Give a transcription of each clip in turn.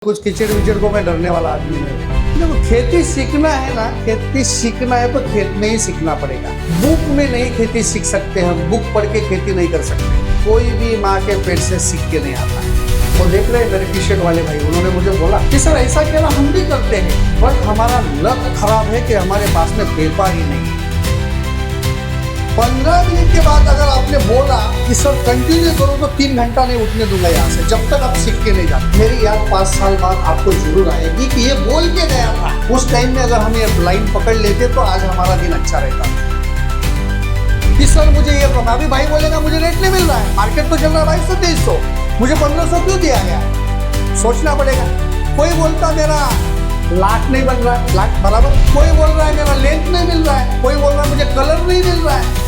कुछ कीचड़ विचड़ को मैं डरने वाला आदमी नहीं। देखो खेती सीखना है ना, खेती सीखना है तो खेत में ही सीखना पड़ेगा। बुक में नहीं खेती सीख सकते हम, बुक पढ़ के खेती नहीं कर सकते। कोई भी माँ के पेट से सीख के नहीं आता है। वो देख रहे हैं मेरे टी शर्ट वाले भाई, उन्होंने मुझे बोला कि सर ऐसा केला हम भी करते हैं, बट हमारा लक खराब है कि हमारे पास में व्यापार ही नहीं है। 15 मिनट के बाद अगर आपने बोला कि सर कंटिन्यू करो तो 3 घंटा नहीं उठने दूंगा यहाँ से, जब तक आप सीख के नहीं जाते। मेरी याद 5 साल बाद आपको जरूर आएगी कि ये बोल के गया था। उस टाइम में अगर हम ये लाइन पकड़ लेते तो आज हमारा दिन अच्छा रहता। कि सर मुझे ये अभी भाई बोलेगा मुझे रेट नहीं मिल रहा है, मार्केट तो चल रहा है 2200-2300, मुझे 1500 क्यों दिया गया? सोचना पड़ेगा। कोई बोलता मेरा लाख नहीं बन रहा है, लाख बराबर। कोई बोल रहा है मेरा लेंथ नहीं मिल रहा है, कोई बोल रहा है मुझे कलर नहीं मिल रहा है,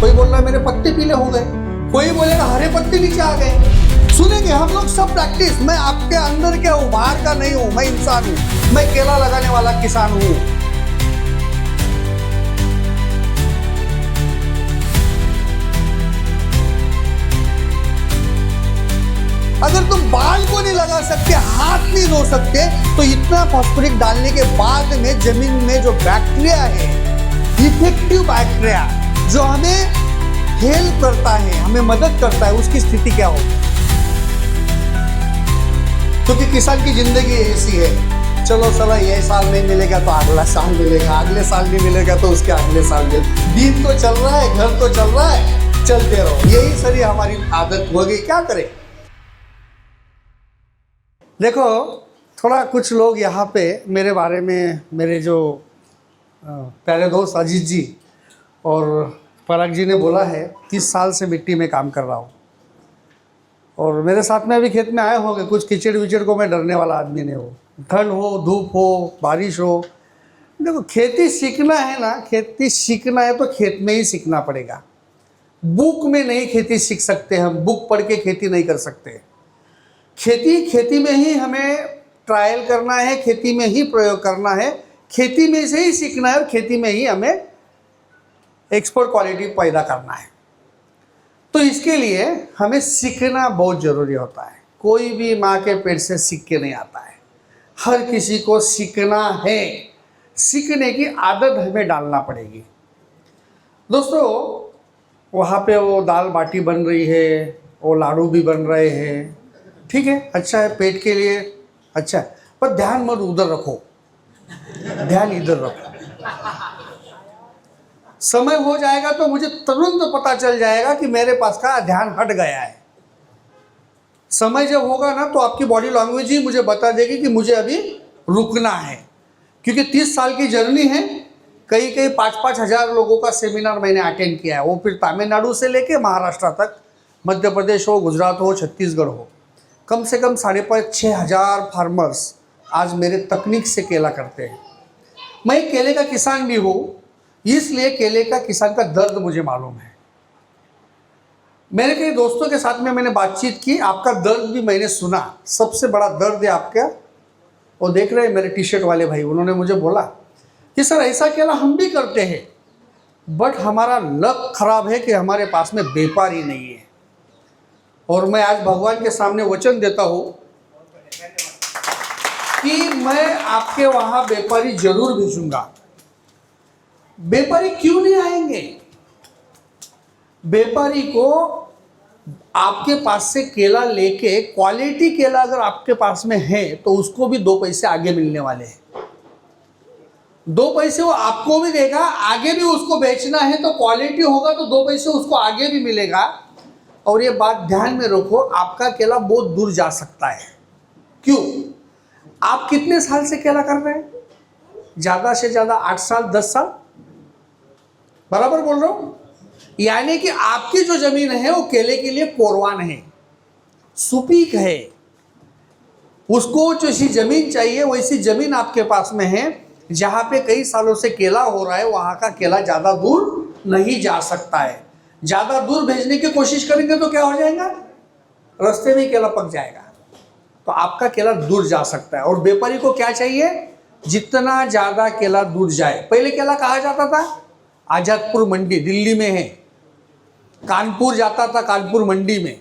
कोई बोल रहा है मेरे पत्ते पीले हो गए, कोई बोलेगा हरे पत्ते नीचे आ गए। सुनेंगे हम लोग सब प्रैक्टिस। मैं आपके अंदर क्या हूँ, बाहर का नहीं हूँ, मैं इंसान हूँ, मैं केला लगाने वाला किसान हूँ। अगर तुम बाल को नहीं लगा सकते, हाथ नहीं धो सकते, तो इतना फॉस्फोरिक डालने के बाद में जमीन में जो बैक्टीरिया है, इफेक्टिव बैक्टीरिया जो हमें हेल्प करता है, हमें मदद करता है, उसकी स्थिति क्या होगी? क्योंकि किसान की जिंदगी ऐसी है, चलो साला ये साल नहीं मिलेगा तो अगला साल मिलेगा, अगले साल नहीं मिलेगा तो उसके अगले साल मिलेगा। दिन तो चल रहा है, घर तो चल रहा है, चलते रहो। यही सारी हमारी आदत हो गई, क्या करें? देखो, थोड़ा कुछ लोग यहाँ पे मेरे बारे में, मेरे जो प्यारे दोस्त अजीत जी और पराग जी ने बोला है 30 साल से मिट्टी में काम कर रहा हूँ, और मेरे साथ में अभी खेत में आए होंगे। कुछ कीचड़ विचड़ को मैं डरने वाला आदमी नहीं हूँ, ठंड हो, धूप हो, बारिश हो। देखो, खेती सीखना है ना, खेती सीखना है तो खेत में ही सीखना पड़ेगा। बुक में नहीं खेती सीख सकते हम, बुक पढ़ के खेती नहीं कर सकते। खेती में ही हमें ट्रायल करना है, खेती में ही प्रयोग करना है, खेती में से ही सीखना है, और खेती में ही हमें एक्सपोर्ट क्वालिटी पैदा करना है। तो इसके लिए हमें सीखना बहुत ज़रूरी होता है। कोई भी माँ के पेट से सीख के नहीं आता है, हर किसी को सीखना है। सीखने की आदत हमें डालना पड़ेगी। दोस्तों, वहाँ पे वो दाल बाटी बन रही है, वो लाडू भी बन रहे हैं, ठीक है, अच्छा है, पेट के लिए अच्छा है, पर ध्यान मत उधर रखो, ध्यान इधर रखो। समय हो जाएगा तो मुझे तुरंत पता चल जाएगा कि मेरे पास का ध्यान हट गया है। समय जब होगा ना तो आपकी बॉडी लैंग्वेज ही मुझे बता देगी कि मुझे अभी रुकना है। क्योंकि 30 साल की जर्नी है, कई 5-5 हज़ार लोगों का सेमिनार मैंने अटेंड किया है। वो फिर तमिलनाडु से लेके महाराष्ट्र तक, मध्य प्रदेश हो, गुजरात हो, छत्तीसगढ़ हो, कम से कम 5,500-6 हज़ार फार्मर्स आज मेरे तकनीक से केला करते हैं। मैं केले का किसान भी हूँ, इसलिए केले का किसान का दर्द मुझे मालूम है। मेरे कई दोस्तों के साथ में मैंने बातचीत की, आपका दर्द भी मैंने सुना। सबसे बड़ा दर्द है आपका, वो देख रहे हैं मेरे टी शर्ट वाले भाई, उन्होंने मुझे बोला कि सर ऐसा केला हम भी करते हैं, बट हमारा लक खराब है कि हमारे पास में व्यापार ही नहीं है। और मैं आज भगवान के सामने वचन देता हूँ कि मैं आपके वहाँ व्यापारी जरूर भेजूंगा। व्यापारी क्यों नहीं आएंगे? व्यापारी को आपके पास से केला लेके, क्वालिटी केला अगर आपके पास में है तो उसको भी 2 पैसे आगे मिलने वाले हैं। 2 पैसे वो आपको भी देगा, आगे भी उसको बेचना है तो क्वालिटी होगा तो 2 पैसे उसको आगे भी मिलेगा। और ये बात ध्यान में रखो, आपका केला बहुत दूर जा सकता है। क्यों? आप कितने साल से केला कर रहे हैं? ज़्यादा से ज़्यादा 8 साल, 10 साल, बराबर बोल रहा हूँ? यानी कि आपकी जो जमीन है वो केले के लिए कोरवान है, सुपीक है। उसको जैसी जमीन चाहिए वैसी जमीन आपके पास में है। जहाँ पे कई सालों से केला हो रहा है, वहाँ का केला ज़्यादा दूर नहीं जा सकता है। ज़्यादा दूर भेजने की कोशिश करेंगे तो क्या हो जाएगा? रास्ते में केला पक जाएगा। तो आपका केला दूर जा सकता है। और व्यापारी को क्या चाहिए? जितना ज़्यादा केला दूर जाए। पहले केला कहाँ जाता था? आज़ादपुर मंडी दिल्ली में है, कानपुर जाता था, कानपुर मंडी में।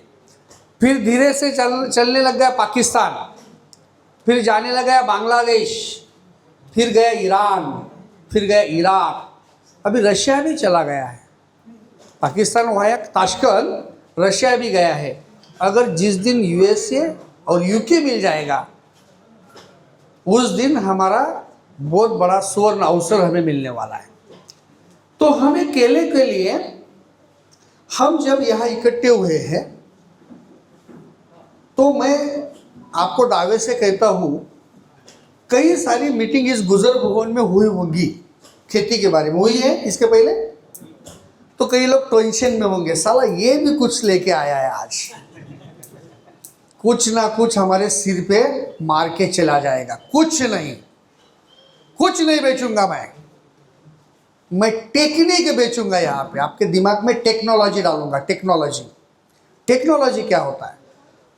फिर धीरे से चलने लग गया पाकिस्तान, फिर जाने लगा बांग्लादेश, फिर गया ईरान, फिर गया इराक, अभी रशिया भी चला गया है। पाकिस्तान वाया ताशकंद, रशिया भी गया है। अगर जिस दिन यूएसए और यूके मिल जाएगा उस दिन हमारा बहुत बड़ा सुवर्ण अवसर हमें मिलने वाला है। तो हमें केले के लिए हम जब यहाँ इकट्ठे हुए हैं तो मैं आपको दावे से कहता हूँ कई सारी मीटिंग इस गुजर भवन में हुई होंगी, खेती के बारे में हुई है इसके पहले। तो कई लोग टेंशन में होंगे, साला ये भी कुछ लेके आया है आज, कुछ ना कुछ हमारे सिर पे मार के चला जाएगा। कुछ नहीं बेचूंगा मैं टेक्निक बेचूंगा। यहाँ पे आपके दिमाग में टेक्नोलॉजी डालूंगा। टेक्नोलॉजी क्या होता है?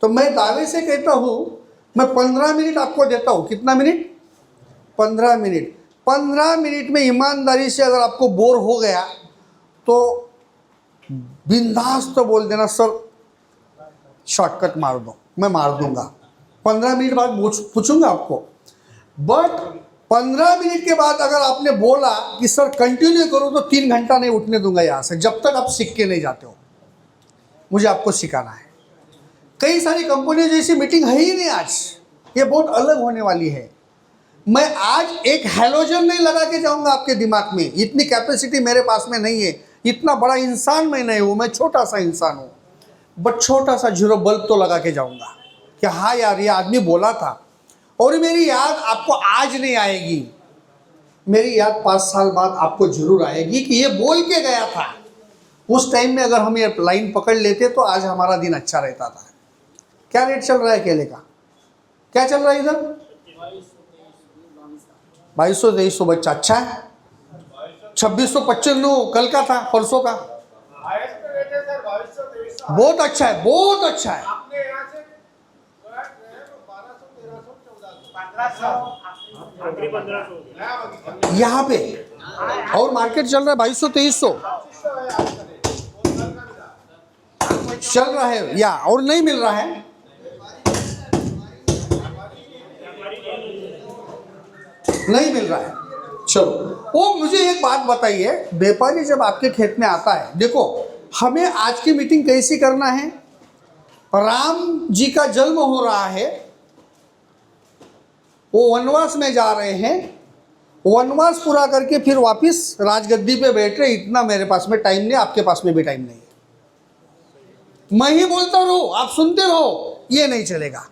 तो मैं दावे से कहता हूँ मैं 15 मिनट आपको देता हूँ। कितना मिनट? 15 मिनट। 15 मिनट में ईमानदारी से अगर आपको बोर हो गया तो बिंदास तो बोल देना सर शॉर्टकट मार दो, मैं मार दूंगा। 15 मिनट बाद पूछूंगा आपको। बट 15 मिनट के बाद अगर आपने बोला कि सर कंटिन्यू करो तो 3 घंटा नहीं उठने दूंगा यहाँ से, जब तक आप सीख के नहीं जाते हो। मुझे आपको सिखाना है। कई सारी कंपनियों जैसी मीटिंग है ही नहीं आज, ये बहुत अलग होने वाली है। मैं आज एक हैलोजन नहीं लगा के जाऊंगा आपके दिमाग में, इतनी कैपेसिटी मेरे पास में नहीं है। इतना बड़ा इंसान मैं नहीं हूँ, मैं छोटा सा इंसान हूँ। बट छोटा सा जीरो बल्ब तो लगा के जाऊंगा कि हाँ यार ये आदमी बोला था। और मेरी याद आपको आज नहीं आएगी, मेरी याद 5 साल बाद आपको जरूर आएगी कि ये बोल के गया था। उस टाइम में अगर हम ये लाइन पकड़ लेते तो आज हमारा दिन अच्छा रहता था। क्या रेट चल रहा है केले का? क्या चल रहा है इधर? 2200-2300 बच्चा अच्छा है। 2695 कल का था, परसों का। बहुत अच्छा है, बहुत अच्छा है। यहाँ पे और मार्केट चल रहा है 2200-2300 चल रहा है या और नहीं मिल रहा है। नहीं मिल रहा है। चलो वो मुझे एक बात बताइए, व्यापारी जब आपके खेत में आता है, देखो हमें आज की मीटिंग कैसी करना है। राम जी का जन्म हो रहा है, वो वनवास में जा रहे हैं, वनवास पूरा करके फिर वापस राजगद्दी पे बैठ रहे। इतना मेरे पास में टाइम नहीं, आपके पास में भी टाइम नहीं है। मैं ही बोलता रहूं, आप सुनते रहो, ये नहीं चलेगा।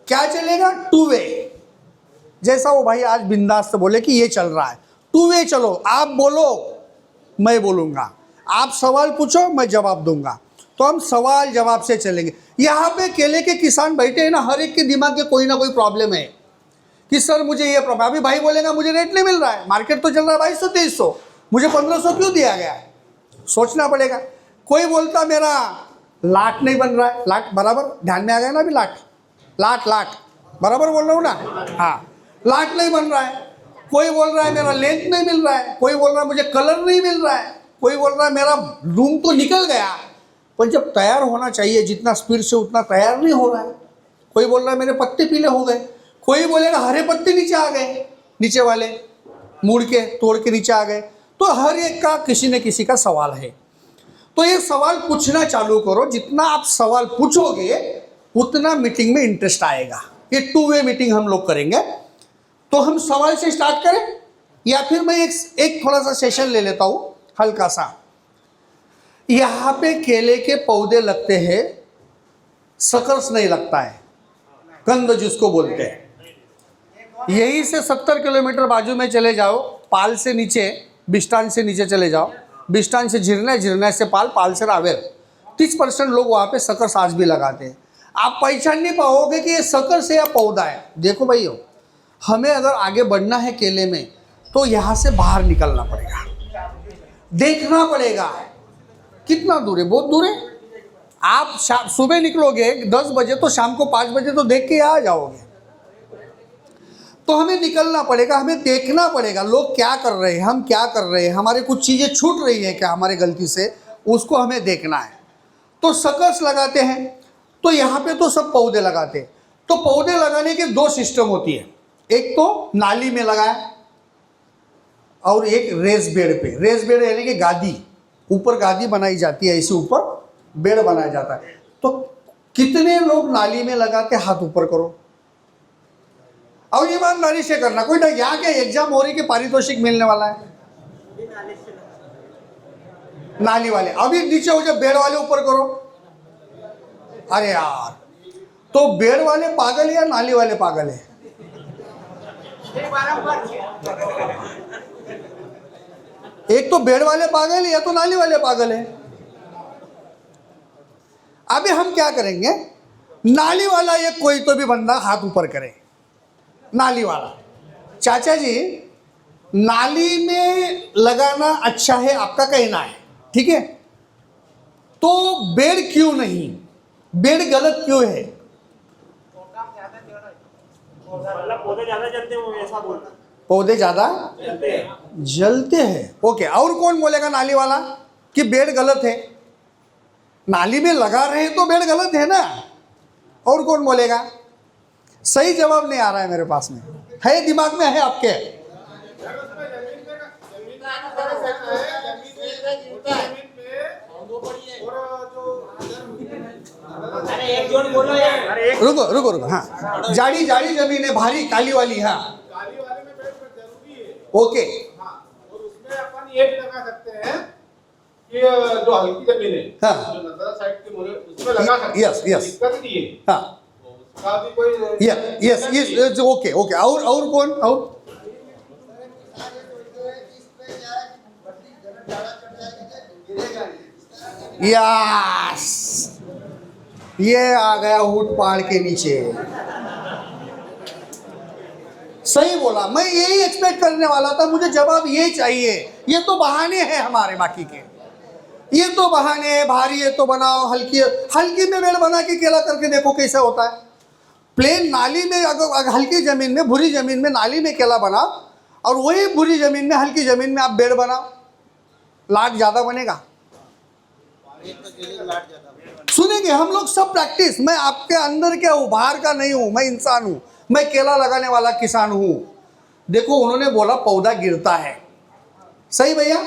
क्या चलेगा? 2 वे। जैसा वो भाई आज बिंदास से बोले कि ये चल रहा है, 2 वे चलो। आप बोलो, मैं बोलूंगा, आप सवाल पूछो, मैं जवाब दूंगा। तो हम सवाल जवाब से चलेंगे। यहाँ पे केले के किसान बैठे हैं ना, हर एक के दिमाग में कोई ना कोई प्रॉब्लम है कि सर मुझे ये प्रॉब्लम। अभी भाई बोलेगा मुझे रेट नहीं मिल रहा है, मार्केट तो चल रहा है 2200-2300, मुझे 1500 क्यों दिया गया है? सोचना पड़ेगा। कोई बोलता मेरा लाट नहीं बन रहा है। लाट बराबर ध्यान में आ गया ना अभी? लाट बराबर बोल रहा हूँ ना? हाँ, लाट नहीं बन रहा है। कोई बोल रहा है मेरा लेंथ नहीं मिल रहा है, कोई बोल रहा है मुझे कलर नहीं मिल रहा है, कोई बोल रहा है मेरा रूम तो निकल गया, पर जब तैयार होना चाहिए जितना स्पीड से उतना तैयार नहीं हो रहा है। कोई बोल रहा है मेरे पत्ते पीले हो गए, कोई बोलेगा हरे पत्ते नीचे आ गए, नीचे वाले मुड़ के तोड़ के नीचे आ गए। तो हर एक का किसी न किसी का सवाल है। तो ये सवाल पूछना चालू करो। जितना आप सवाल पूछोगे उतना मीटिंग में इंटरेस्ट आएगा। ये 2 वे मीटिंग हम लोग करेंगे। तो हम सवाल से स्टार्ट करें या फिर मैं एक थोड़ा सा सेशन ले लेता हूँ हल्का सा। यहाँ पे केले के पौधे लगते हैं, सकर्स नहीं लगता है, कंद जिसको बोलते हैं। यहीं से 70 किलोमीटर बाजू में चले जाओ, पाल से नीचे, बिस्टान से नीचे चले जाओ, बिस्टान से झिरना, झिरना से पाल से रावेर, 30% लोग वहाँ पे सकर्स आज भी लगाते हैं। आप पहचान नहीं पाओगे कि ये सकर्स है या पौधा है। देखो भाइयों, हमें अगर आगे बढ़ना है केले में तो यहाँ से बाहर निकलना पड़ेगा, देखना पड़ेगा कितना दूर है। बहुत दूर है। आप सुबह निकलोगे 10 बजे तो शाम को 5 बजे तो देख के आ जाओगे। तो हमें निकलना पड़ेगा, हमें देखना पड़ेगा लोग क्या कर रहे हैं, हम क्या कर रहे हैं, हमारे कुछ चीज़ें छूट रही है क्या हमारे गलती से, उसको हमें देखना है। तो सकर्स लगाते हैं, तो यहाँ पे तो सब पौधे लगाते हैं। तो पौधे लगाने के दो सिस्टम होती है, एक तो नाली में लगाए और एक रेस बेड पे। रेस बेड यानी कि गादी, ऊपर गादी बनाई जाती है, इसे ऊपर बेड बनाया जाता है। तो कितने लोग नाली में लगाते, हाथ ऊपर करो। और ईमानदारी से करना, कोई ना यहाँ के एग्जाम हो रही कि पारितोषिक मिलने वाला है। नाली वाले अभी नीचे हो जाए, बेड वाले ऊपर करो। अरे यार, तो बेड वाले पागल है या नाली वाले पागल है? एक तो बेड वाले पागल है या तो नाली वाले पागल है। अभी हम क्या करेंगे, नाली वाला ये कोई तो भी बंदा हाथ ऊपर करे। नाली वाला, चाचा जी नाली में लगाना अच्छा है आपका कहना है, ठीक है, तो बेड क्यों नहीं, बेड गलत क्यों है? पौधे ज्यादा जलते हैं, ऐसा बोल रहा। पौधे ज्यादा जलते हैं, ओके। और कौन बोलेगा नाली वाला कि बेड गलत है? नाली में लगा रहे हैं तो बेड गलत है ना। और कौन बोलेगा? सही जवाब नहीं आ रहा है मेरे पास में, है दिमाग में है आपके? रुको रुको रुको, हाँ, जाड़ी जाड़ी जमीन है, भारी काली वाली, हाँ, काली वाले में बेड जरूरी है, ओके। हाँ, और उसमें अपन ये भी लगा सकते हैं कि जो हल्की जमीन है, हाँ, जो नजरा साइड की मोरे, उसमें लगा सकते हैं। यस यस, दिक्कत नहीं है, हाँ, उसका भी कोई यस यस, ओके ओके। और कौन? और यस, ये आ गया ऊट पहाड़ के नीचे। सही बोला, मैं यही एक्सपेक्ट करने वाला था, मुझे जवाब ये चाहिए। ये तो बहाने हैं हमारे बाकी के, ये तो बहाने हैं। भारी है तो बनाओ, हल्की हल्की में बेड बना के केला करके देखो कैसा होता है। प्लेन नाली में, अगर हल्की जमीन में, भूरी जमीन में नाली में केला बनाओ, और वही भूरी जमीन में, हल्की जमीन में आप बेड बनाओ, लाट ज्यादा बनेगा। सुनेंगे हम लोग सब प्रैक्टिस। मैं आपके अंदर क्या हूँ, बाहर का नहीं हूँ, मैं इंसान हूँ, मैं केला लगाने वाला किसान हूँ। देखो उन्होंने बोला पौधा गिरता है, सही भैया?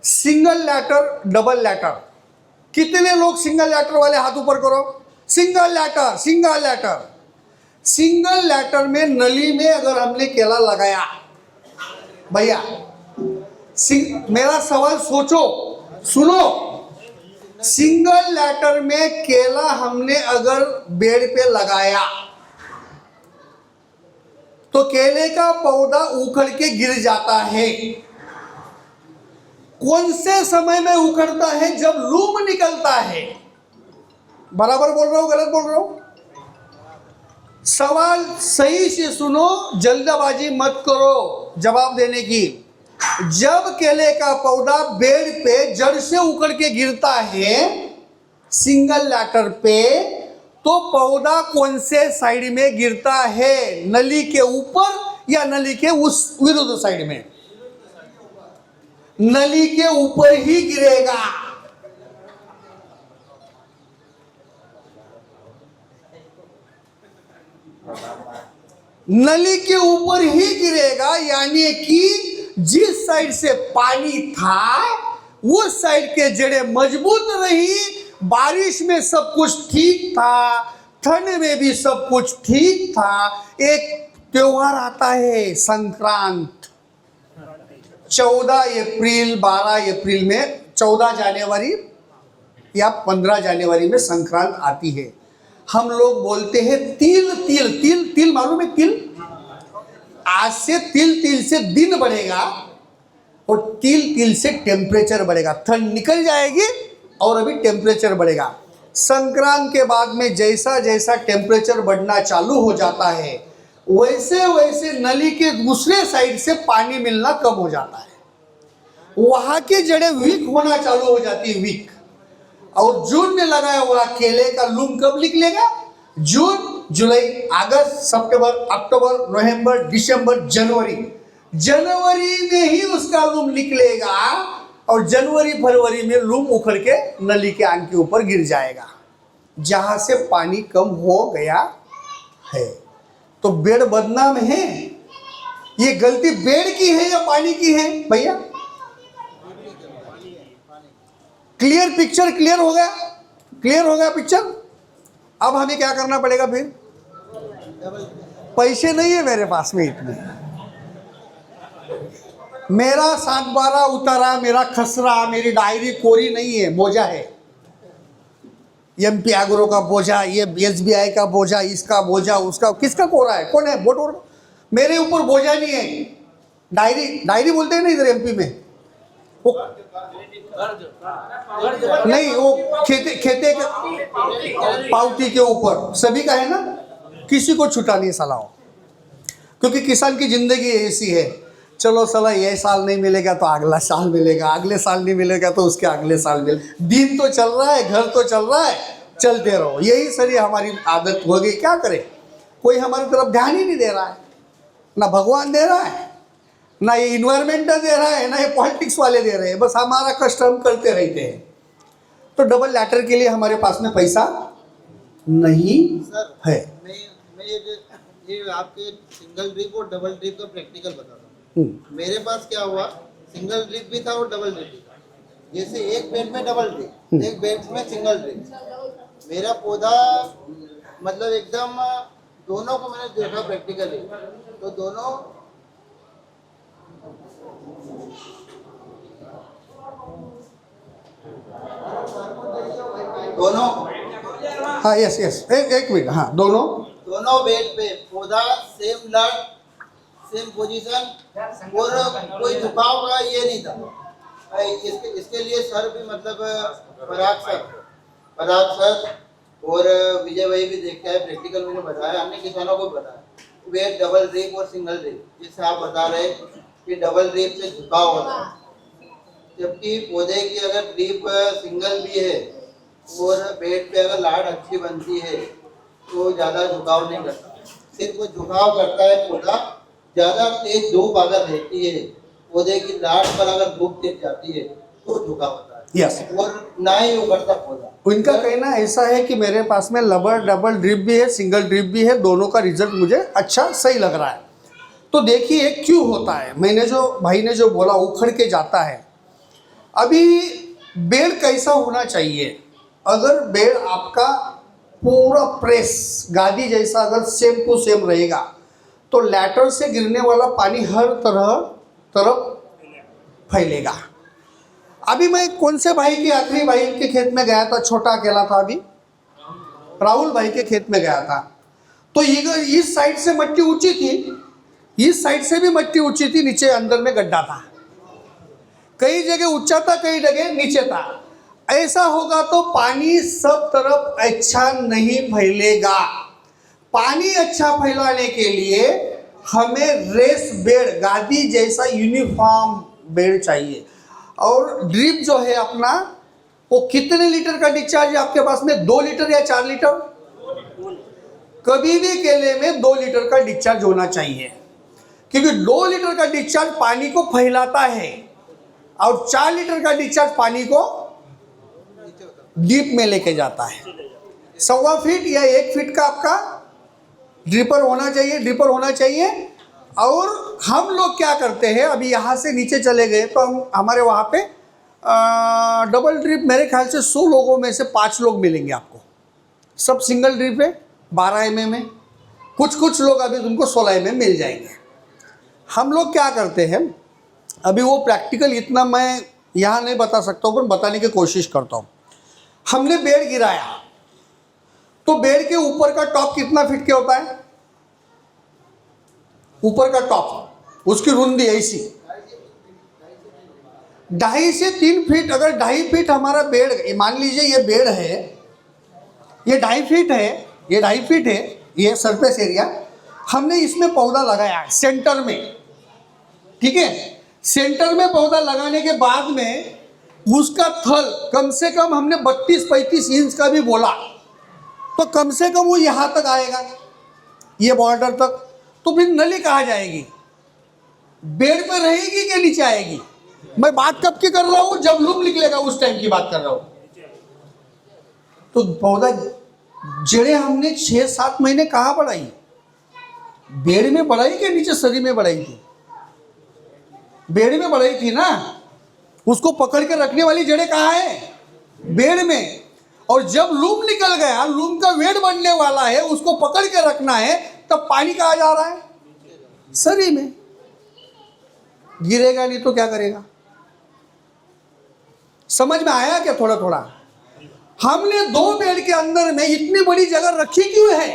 सिंगल लैटर, डबल लैटर, कितने लोग सिंगल लैटर वाले हाथ ऊपर करो। Single letter, single letter, single letter में नली में अगर हमने केला लगाया, भैया मेरा सवाल सोचो, सुनो, सिंगल लैटर में केला हमने अगर बेड पे लगाया तो केले का पौधा उखड़ के गिर जाता है। कौन से समय में उखड़ता है? जब लूम निकलता है। बराबर बोल रहा हूं, गलत बोल रहा हूं? सवाल सही से सुनो, जल्दबाजी मत करो जवाब देने की। जब केले का पौधा बेड पे जड़ से उखड़ के गिरता है सिंगल लैटर पे, तो पौधा कौन से साइड में गिरता है? नली के ऊपर या नली के उस विरुद्ध साइड में? नली के ऊपर ही गिरेगा। नली के ऊपर ही गिरेगा, यानी कि जिस साइड से पानी था उस साइड के जड़ें मजबूत रही। बारिश में सब कुछ ठीक था, ठंड में भी सब कुछ ठीक था। एक त्योहार आता है संक्रांत, 14 अप्रैल 12 अप्रैल में, 14 जनवरी या 15 जनवरी में संक्रांत आती है। हम लोग बोलते हैं तिल तिल तिल तिल, मालूम है तिल? आज से तिल तिल से दिन बढ़ेगा और तिल तिल से टेम्परेचर बढ़ेगा। ठंड निकल जाएगी और अभी टेम्परेचर बढ़ेगा। संक्रांत के बाद में जैसा जैसा टेम्परेचर बढ़ना चालू हो जाता है वैसे वैसे नली के दूसरे साइड से पानी मिलना कम हो जाता है, वहां की जड़ें वीक होना चालू हो जाती है, वीक। और जून में लगाया हुआ केले का लूम कब निकलेगा? जून, जुलाई, अगस्त, सितंबर, अक्टूबर, नवंबर, दिसंबर, जनवरी। जनवरी में ही उसका लूम निकलेगा और जनवरी फरवरी में लूम उखड़ के नली के आंग के ऊपर गिर जाएगा, जहां से पानी कम हो गया है। तो बेड़ बदनाम है। ये गलती बेड़ की है या पानी की है भैया? क्लियर पिक्चर क्लियर हो गया? क्लियर हो गया पिक्चर? अब हमें क्या करना पड़ेगा फिर? पैसे नहीं है मेरे पास में इतने। मेरा 7/12 उतारा, मेरा खसरा, मेरी डायरी कोरी नहीं है, बोझा है। एमपी एग्रो का बोझा, ये SBI का बोझा, इसका बोझा, उसका, किसका कोरा है? कौन है बोट? मेरे ऊपर बोझा नहीं है। डायरी बोलते हैं ना इधर MP में, वो नहीं, वो खेते पावती के ऊपर सभी का है ना, किसी को छुटा नहीं साला हो। क्योंकि किसान की जिंदगी ऐसी है, चलो साला ये साल नहीं मिलेगा तो अगला साल मिलेगा, अगले साल नहीं मिलेगा तो उसके अगले साल मिलेगा। दिन तो चल रहा है, घर तो चल रहा है, चलते रहो। यही सारी हमारी आदत हो गई। क्या करें? कोई हमारी तरफ ध्यान ही नहीं दे रहा है, ना भगवान दे रहा है, ना ये इन्वायरमेंट दे रहा है, ना ये पॉलिटिक्स वाले दे रहे हैं। बस हमारा कष्ट हम करते रहते हैं। तो डबल लैटर के लिए हमारे पास में पैसा नहीं सर है। मैं ये आपके सिंगल ड्रिप और डबल ड्रिप का प्रैक्टिकल बताता हूँ। मेरे पास क्या हुआ, सिंगल ड्रिप भी था और डबल ड्रिप भी था। जैसे एक बेड में डबल ड्रिप, एक बेड में सिंगल ड्रिप। मेरा पौधा मतलब एकदम, दोनों को मैंने देखा प्रैक्टिकली, तो दोनों हाँ, यस यस, एक मिनट, हाँ, दोनों बेड पे पौधा सेम लट, सेम पोजीशन, और कोई झुकाव का ये नहीं था। इसके लिए सर भी मतलब पराग सर और विजय भाई भी देखते हैं, प्रैक्टिकल मैंने बताया, अन्य किसानों को बताया। वेट डबल ड्रिप और सिंगल ड्रिप, जिससे आप बता रहे कि डबल ड्रिप से झुकाव होता है, जबकि पौधे की अगर ड्रिप सिंगल भी है और बेड पे अगर लाट अच्छी बनती है तो ज़्यादा झुकाव नहीं करता। सिर्फ वो झुकाव करता है पौधा, ज़्यादा तेज धूप अगर रहती है, पौधे की लाट पर अगर धूप तेज जाती है तो झुकाव होता है। यस, और ना ही उगड़ता पौधा। उनका कहना ऐसा है कि मेरे पास में डबल ड्रिप भी है, सिंगल ड्रिप भी है, दोनों का रिजल्ट मुझे अच्छा सही लग रहा है। तो देखिए क्यों होता है। भाई ने जो बोला उखड़ के जाता है। अभी बेड़ कैसा होना चाहिए? अगर बेड़ आपका पूरा प्रेस गादी जैसा अगर सेम टू सेम रहेगा तो लैटर से गिरने वाला पानी हर तरफ फैलेगा। अभी मैं कौन से भाई की, आखिरी भाई के खेत में गया था, छोटा अकेला था, अभी राहुल भाई के खेत में गया था। तो इस साइड से मिट्टी ऊंची थी, इस साइड से भी मिट्टी ऊंची थी, नीचे अंदर में गड्ढा था। कई जगह ऊंचा था, कई जगह नीचे था। ऐसा होगा तो पानी सब तरफ अच्छा नहीं फैलेगा। पानी अच्छा फैलाने के लिए हमें रेस बेड़, गादी जैसा यूनिफॉर्म बेड़ चाहिए। और ड्रिप जो है अपना, वो कितने लीटर का डिस्चार्ज है आपके पास में? 2 लीटर या 4 लीटर? कभी भी केले में 2 लीटर का डिस्चार्ज होना चाहिए, क्योंकि 2 लीटर का डिस्चार्ज पानी को फैलाता है और 4 लीटर का डिस्चार्ज पानी को डीप में लेके जाता है। 1.25 फीट या 1 फीट का आपका ड्रिपर होना चाहिए। और हम लोग क्या करते हैं, अभी यहाँ से नीचे चले गए तो हमारे वहाँ पे डबल ड्रिप मेरे ख्याल से 100 लोगों में से 5 लोग मिलेंगे आपको। सब सिंगल ड्रिप है 12 mm में, कुछ लोग अभी तुमको 16 mm मिल जाएंगे। हम लोग क्या करते हैं, अभी वो प्रैक्टिकल इतना मैं यहाँ नहीं बता सकता हूँ, पर बताने की कोशिश करता हूँ। हमने बेड़ गिराया तो बेड़ के ऊपर का टॉप कितना फीट के होता है? ऊपर का टॉप, उसकी रुंदी ऐसी 2.5 से 3 फीट। अगर 2.5 फीट हमारा बेड़, मान लीजिए ये बेड़ है, ये 2.5 फीट है, ये 2.5 फीट है, ये सरफेस एरिया। हमने इसमें पौधा लगाया सेंटर में, ठीक है। सेंटर में पौधा लगाने के बाद में उसका थल कम से कम हमने 32-35 इंच का भी बोला, तो कम से कम वो यहाँ तक आएगा, ये बॉर्डर तक। तो फिर नली कहाँ जाएगी? बेड़ पे रहेगी कि नीचे आएगी? मैं बात कब की कर रहा हूं, जब लूम निकलेगा उस टाइम की बात कर रहा हूं। तो पौधा जड़ें हमने 6-7 महीने कहाँ बढ़ाई, बेड़ में बढ़ाई कि नीचे सरी में बढ़ाई थी? बेड़ में बढ़ाई थी ना। उसको पकड़ के रखने वाली जड़ें कहाँ है? बेड़ में। और जब लूम निकल गया, लूम का वेट बढ़ने वाला है, उसको पकड़ के रखना है, तब पानी कहाँ जा रहा है? सरी में। गिरेगा नहीं तो क्या करेगा? समझ में आया क्या? थोड़ा थोड़ा हमने 2 बेड के अंदर में इतनी बड़ी जगह रखी क्यों है?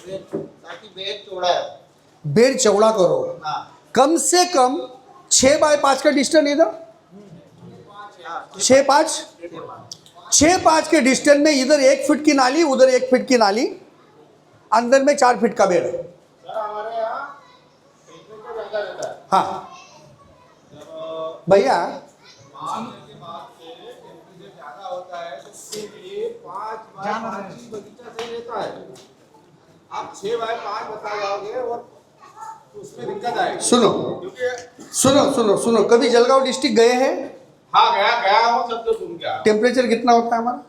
ताकि बेड चौड़ा है। बेड चौड़ा करो। हाँ। कम से कम 6 बाय 5 का डिस्टेंस इधर, 6-5 के डिस्टेंस में इधर 1 फीट की नाली, उधर 1 फीट की नाली, अंदर में 4 फीट का बेड है। सर हमारे यहाँ टेम्परेचर ज़्यादा रहता है। हाँ भैया, के बाद से टेम्परेचर ज़्यादा होता है तो उसके लिए 5 बाय 5 ही बगीचा सही रहता है। आप 6 बाय 5 बता जाओगे और उसमें दिक्कत आएगी। सुनो क्योंकि सुनो सुनो सुनो, कभी जलगांव डिस्ट्रिक्ट गए हैं? हाँ गया हूँ, सब तो सुन के आया। टेम्परेचर कितना होता है हमारा?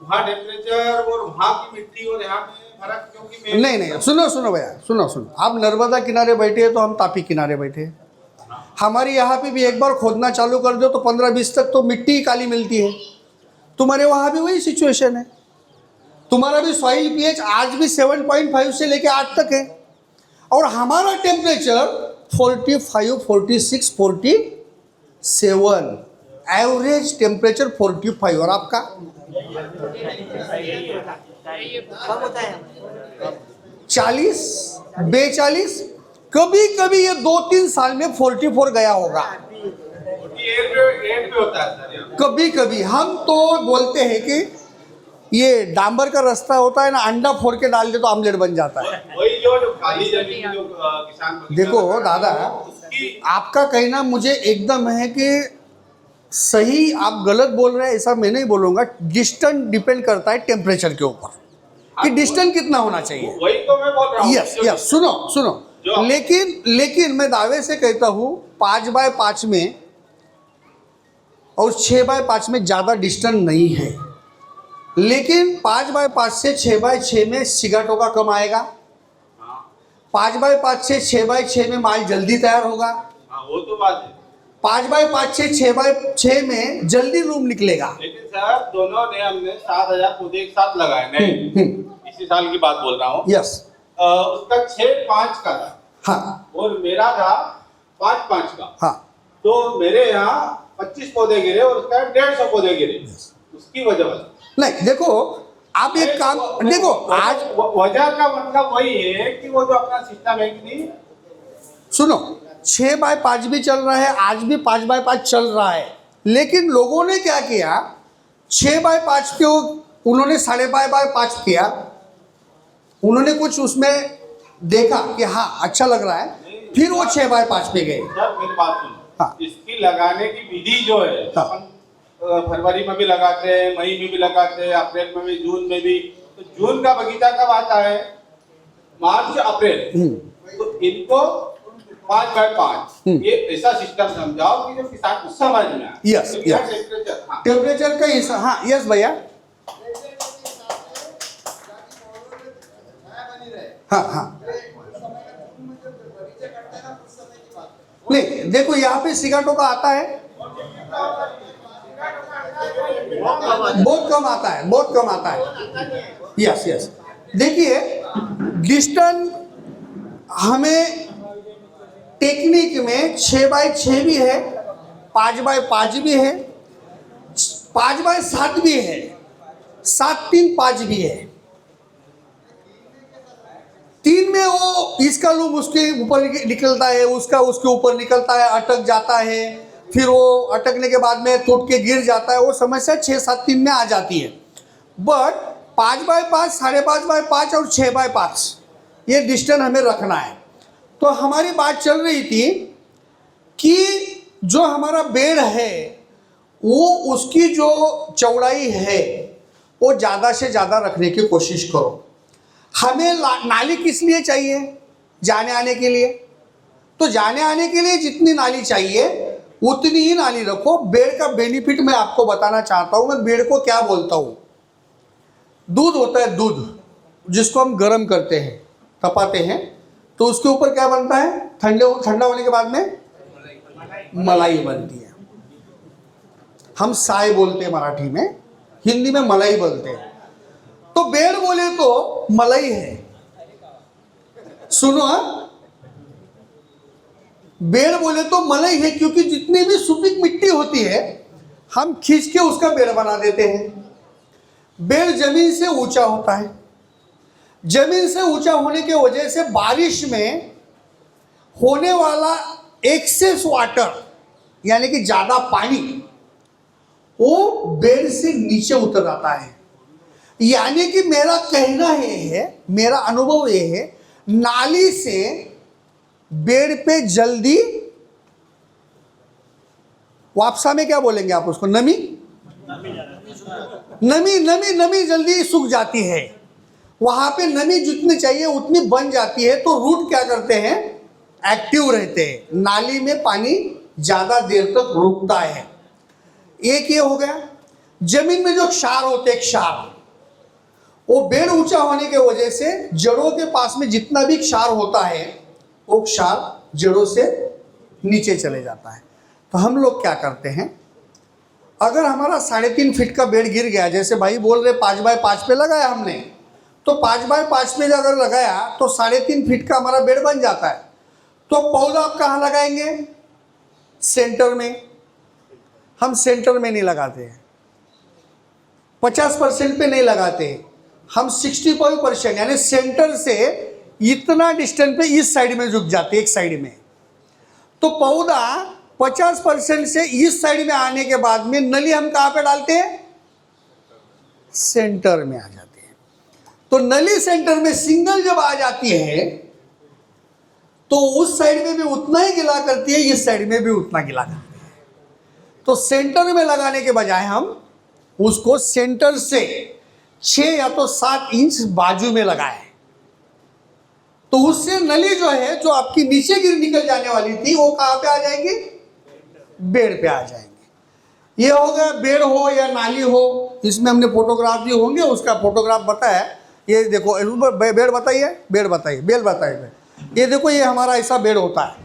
वहाँ टेम्परेचर और वहाँ की मिट्टी और यहाँ में फर्क, क्योंकि नहीं, सुनो भैया, सुनो। आप नर्मदा किनारे बैठे हैं तो हम तापी किनारे बैठे हैं। हमारे यहाँ पे भी एक बार खोदना चालू कर दो तो 15-20 तक तो मिट्टी काली मिलती है। तुम्हारे वहाँ भी वही सिचुएशन है। तुम्हारा भी सॉइल पीएच आज भी 7.5 से लेके 8 तक है, और हमारा टेम्परेचर 45, 46, 47, एवरेज टेम्परेचर 45। और आपका? कम होता है। 40, 42, कभी कभी ये 2-3 साल में 44 गया होगा। एट भी होता है सर यहाँ। कभी कभी हम तो बोलते हैं कि ये डांबर का रास्ता होता है ना, अंडा फोड़ के डाल दे तो आमलेट बन जाता है। वही जो काली जमीन जो किसान देखो दादा, उसकी आपका कहना मुझे एकदम है कि सही, आप गलत बोल रहे हैं ऐसा मैं नहीं बोलूँगा। डिस्टेंस डिपेंड करता है टेम्परेचर के ऊपर कि डिस्टेंस कितना होना चाहिए। वही तो मैं बोल रहा हूँ। यस, सुनो। लेकिन मैं दावे से कहता हूँ 5 बाय 5 में और 6 बाय 5 में ज़्यादा डिस्टेंस नहीं है, लेकिन 5 बाय 5 से 6 बाय 6 में सिगाटों का कम आएगा। 5 बाय 5 से 6 बाय 6 में माल जल्दी तैयार होगा। हाँ, वो तो बात है। 5 बाय 5 से 6 बाय 6 में जल्दी लूम निकलेगा। लेकिन सर दोनों ने हमने 7,000 पौधे एक साथ लगाए नहीं, इसी साल की बात बोल रहा हूँ। यस। उसका 6-5 का था। हाँ और मेरा था 5-5 का। हाँ। तो मेरे यहाँ 25 पौधे गिरे और उसका 150 पौधे गिरे, उसकी वजह से। नहीं, देखो आप एक काम देखो, आज वजह का मतलब वही है कि वो जो अपना सिस्टम है कि नहीं। सुनो, 6 बाय 5 भी चल रहा है, आज भी 5 बाय 5 चल रहा है, लेकिन लोगों ने क्या किया, 6 बाय 5 को उन्होंने 5.5 बाय 5 किया। उन्होंने कुछ उसमें देखा कि हाँ अच्छा लग रहा है, फिर वो 6 बाय 5 पे गए। सर मेरी बात सुनो। हाँ। इसकी लगाने की विधि जो है, हाँ। अपन फरवरी में भी लगाते हैं, मई में भी लगाते हैं, अप्रैल में भी, जून में भी। तो जून का बगीचा कब आता है? मार्च अप्रैल। तो इनको 5 बाय 5 ये ऐसा सिस्टम समझाओ कि जो किसान को समझ में आए। Yes, yes. टेम्परेचर का हिसाब, हाँ यस भैया, हाँ। नहीं देखो, यहाँ पे सिगाटो का आता है, बहुत कम आता है। यस। देखिए, डिस्टेंस हमें टेक्निक में 6 बाय 6 भी है, 5 बाय 5 भी है, 5 बाय 7 भी है, 7-3-5 भी है। 3 में वो इसका लूम उसके ऊपर निकलता है, उसका उसके ऊपर निकलता है, अटक जाता है, फिर वो अटकने के बाद में टूट के गिर जाता है। वो समस्या 6-7-3 में आ जाती है। बट 5 बाय 5, 5.5 बाय 5 और 6 बाय 5 ये डिस्टेंस हमें रखना है। तो हमारी बात चल रही थी कि जो हमारा बेड है वो उसकी जो चौड़ाई है वो ज़्यादा से ज़्यादा रखने की कोशिश करो। हमें नाली किस लिए चाहिए? जाने आने के लिए। तो जाने आने के लिए जितनी नाली चाहिए उतनी ही नाली रखो। बेड का बेनिफिट मैं आपको बताना चाहता हूं। मैं बेड को क्या बोलता हूं, दूध होता है, दूध जिसको हम गर्म करते हैं, तपाते हैं, तो उसके ऊपर क्या बनता है, ठंडा होने के बाद में मलाई बनती है। हम साय बोलते हैं मराठी में, हिंदी में मलाई बोलते हैं। तो बेड बोले तो मलाई है। सुनो हाँ, बेड बोले तो मलाई है, क्योंकि जितनी भी सुपीक मिट्टी होती है हम खींच के उसका बेड बना देते हैं। बेड जमीन से ऊंचा होता है। जमीन से ऊंचा होने की वजह से बारिश में होने वाला एक्सेस वाटर, यानी कि ज्यादा पानी, वो बेड से नीचे उतर आता है। यानी कि मेरा कहना ये है, मेरा अनुभव ये है, नाली से बेड पे जल्दी, वापसा में क्या बोलेंगे आप उसको, नमी जल्दी सूख जाती है। वहां पे नमी जितनी चाहिए उतनी बन जाती है। तो रूट क्या करते हैं, एक्टिव रहते हैं, नाली में पानी ज्यादा देर तक रुकता है। एक ये हो गया। जमीन में जो क्षार होते हैं, क्षार, वो बेड ऊंचा होने की वजह से जड़ों के पास में जितना भी क्षार होता है वो क्षार जड़ों से नीचे चले जाता है। तो हम लोग क्या करते हैं, अगर हमारा 3.5 फीट का बेड गिर गया, जैसे भाई बोल रहे 5 बाय 5 पे लगाया हमने, तो 5 बाय 5 पे अगर लगाया तो 3.5 फीट का हमारा बेड बन जाता है। तो पौधा आप कहाँ लगाएंगे, सेंटर में। हम सेंटर में नहीं लगाते हैं, 50% पे नहीं लगाते हैं, हम 65% यानी सेंटर से इतना डिस्टेंस पे इस साइड में झुक जाते, एक साइड में। तो पौधा 50% से इस साइड में आने के बाद में नली हम कहाँ पे डालते हैं, सेंटर में आ जाते हैं। तो नली सेंटर में सिंगल जब आ जाती है तो उस साइड में भी उतना ही गिला करती है, इस साइड में भी उतना गिला करती है। तो सेंटर में लगाने के बजाय हम उसको सेंटर से 6 या तो 7 इंच बाजू में लगाए, तो उससे नली जो है, जो आपकी नीचे गिर निकल जाने वाली थी, वो कहाँ पे आ जाएगी, बेड पे आ जाएंगे। ये हो गया बेड हो या नाली हो। इसमें हमने फोटोग्राफ भी होंगे, उसका फोटोग्राफ बताया। ये देखो बेड बताइए, बेड बताइए। ये देखो, ये हमारा ऐसा बेड होता है,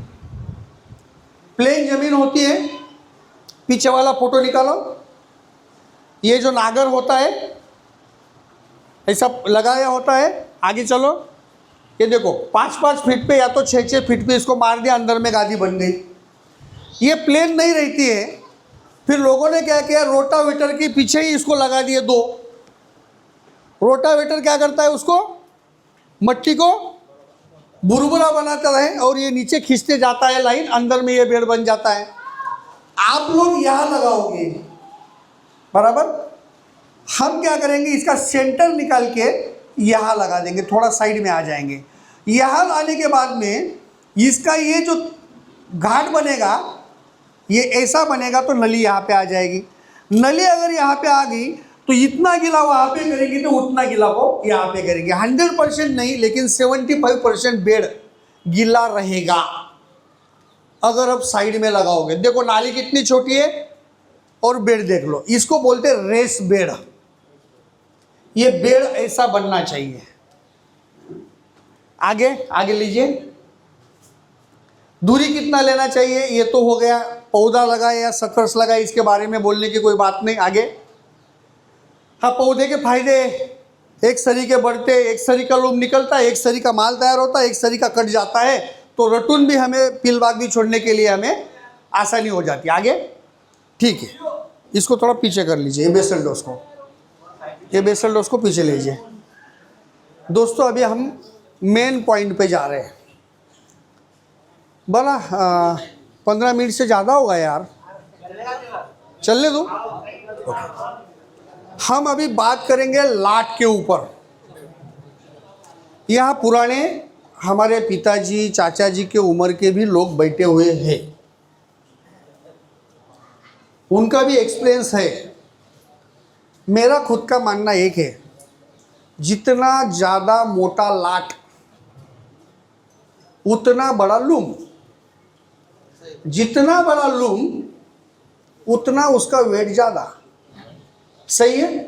प्लेन जमीन होती है। पीछे वाला फोटो निकालो। ये जो नागर होता है ऐसा लगाया होता है। आगे चलो, ये देखो 5-5 फीट पे या तो 6-6 फीट पे इसको मार दिया, अंदर में गादी बन गई। ये प्लेन नहीं रहती है। फिर लोगों ने क्या किया, रोटावेटर के पीछे ही इसको लगा दिए 2। रोटावेटर क्या करता है, उसको मट्टी को बुरबुरा बनाता है और ये नीचे खींचते जाता है लाइन, अंदर में ये बेड बन जाता है। आप लोग यहाँ लगाओगे, बराबर। हम क्या करेंगे, इसका सेंटर निकाल के यहाँ लगा देंगे, थोड़ा साइड में आ जाएंगे। यहाँ आने के बाद में इसका ये जो घाट बनेगा, ये ऐसा बनेगा, तो नली यहाँ पे आ जाएगी। नली अगर यहाँ पे आ गई तो इतना गिला वहाँ पे करेगी तो उतना गिला को यहाँ पे करेंगे। 100% नहीं, लेकिन 75% बेड गिला रहेगा अगर आप साइड में लगाओगे। देखो नाली कितनी छोटी है और बेड देख लो, इसको बोलते हैं रेस बेड। ये बेड ऐसा बनना चाहिए। आगे लीजिए। दूरी कितना लेना चाहिए, ये तो हो गया। पौधा लगाए या सतर्स लगाए, इसके बारे में बोलने की कोई बात नहीं। आगे, हाँ, पौधे के फायदे, एक सरी के बढ़ते, एक सरी का लोम निकलता है, एक सरी का माल तैयार होता है, एक सरी का कट जाता है, तो रटून भी हमें पिलबाग भी छोड़ने के लिए हमें आसानी हो जाती है। आगे, ठीक है, इसको थोड़ा पीछे कर लीजिए, ये बेसल डोज को पीछे लीजिए। दोस्तों, अभी हम मेन पॉइंट पे जा रहे हैं। बोला 15 मिनट से ज़्यादा होगा यार, चलने दो। हम अभी बात करेंगे लाट के ऊपर। यहाँ पुराने हमारे पिताजी चाचा जी के उम्र के भी लोग बैठे हुए हैं, उनका भी एक्सपीरियंस है। मेरा खुद का मानना एक है, जितना ज़्यादा मोटा लाट उतना बड़ा लूम। जितना बड़ा लूम उतना उसका वेट ज्यादा। सही है?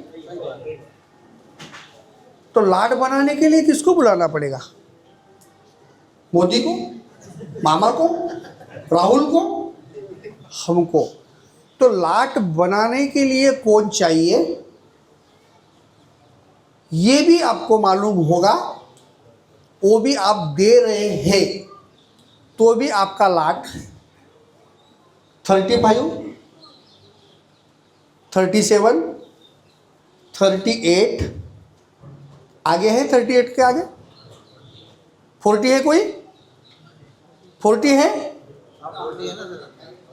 तो लाट बनाने के लिए किसको बुलाना पड़ेगा? मोदी को, मामा को, राहुल को, हमको। तो लाट बनाने के लिए कौन चाहिए ये भी आपको मालूम होगा, वो भी आप दे रहे हैं तो भी आपका लाट 35, 37, 38 आगे है। 38 के आगे 40 है? कोई 40 है?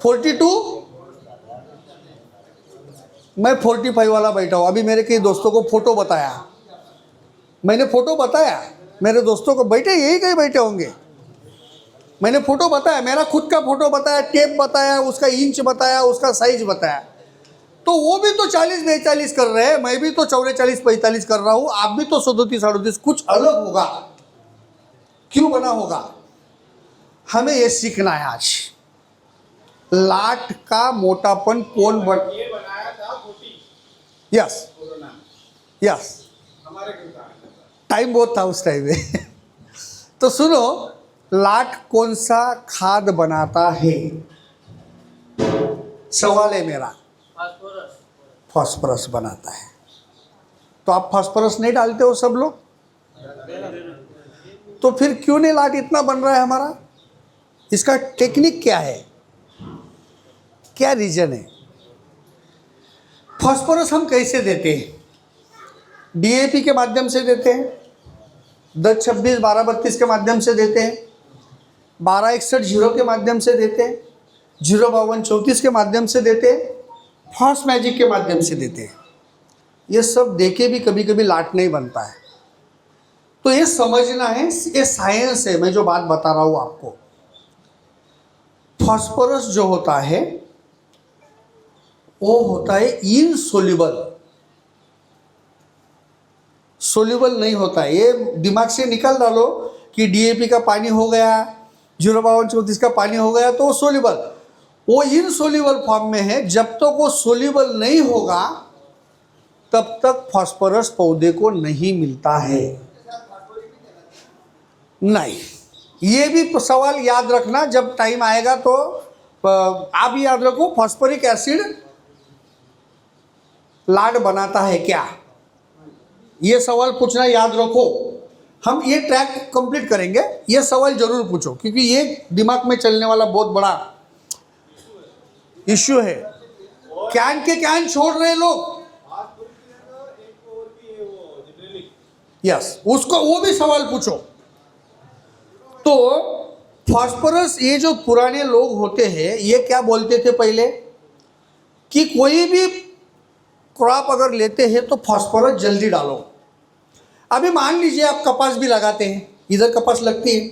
42? मैं 45 वाला बैठा हूँ। अभी मेरे कई दोस्तों को फोटो बताया, मैंने फोटो बताया मेरे दोस्तों को, बैठे यही कहीं बैठे होंगे। मैंने फोटो बताया, मेरा खुद का फोटो बताया, टेप बताया, उसका इंच बताया, उसका साइज बताया। तो वो भी तो 40-42 कर रहे हैं, मैं भी तो 44-45 कर रहा हूँ, आप भी तो 37-38। कुछ अलग होगा, क्यों बना होगा? हमें ये सीखना है आज। लाट का मोटापन कौन ये बनाया था 40 यस कोरोना यस, हमारे घर का। टाइम बहुत था उस टाइम में। तो सुनो, लाट कौन सा खाद बनाता है? सवाल है मेरा। फास्फोरस बनाता है। तो आप फास्फोरस नहीं डालते हो सब लोग? तो फिर क्यों नहीं लाट इतना बन रहा है हमारा? इसका टेक्निक क्या है, क्या रीजन है? फास्फोरस हम कैसे देते हैं? डीएपी के माध्यम से देते हैं, 10-26, 12-32 के माध्यम से देते हैं, 12-61-0 के माध्यम से देते हैं, 0-52-34 के माध्यम से देते हैं, फास्ट मैजिक के माध्यम से देते हैं। ये सब देके भी कभी कभी लाट नहीं बनता है। तो ये समझना है, ये साइंस है। मैं जो बात बता रहा हूँ आपको, फास्फोरस जो होता है वो होता है इनसोल्यूबल, सोल्यूबल नहीं होता है। ये दिमाग से निकाल डालो कि डीएपी का पानी हो गया, 0-52-34 का पानी हो गया तो वो सोल्यूबल, वो इनसोल्यूबल फॉर्म में है। जब तक वो सोल्यूबल नहीं होगा तब तक फास्फोरस पौधे को नहीं मिलता है। नहीं, ये भी सवाल याद रखना, जब टाइम आएगा तो आप याद रखो, फास्फोरिक एसिड लाट बनाता है क्या, ये सवाल पूछना याद रखो। हम ये ट्रैक कंप्लीट करेंगे, ये सवाल जरूर पूछो, क्योंकि ये दिमाग में चलने वाला बहुत बड़ा इश्यू है। कैन के कैन छोड़ रहे लोग, यस, उसको वो भी सवाल पूछो। तो फास्फोरस, ये जो पुराने लोग होते हैं ये क्या बोलते थे पहले, कि कोई भी क्रॉप अगर लेते हैं तो फास्फोरस जल्दी डालो। अभी मान लीजिए आप कपास भी लगाते हैं, इधर कपास लगती है,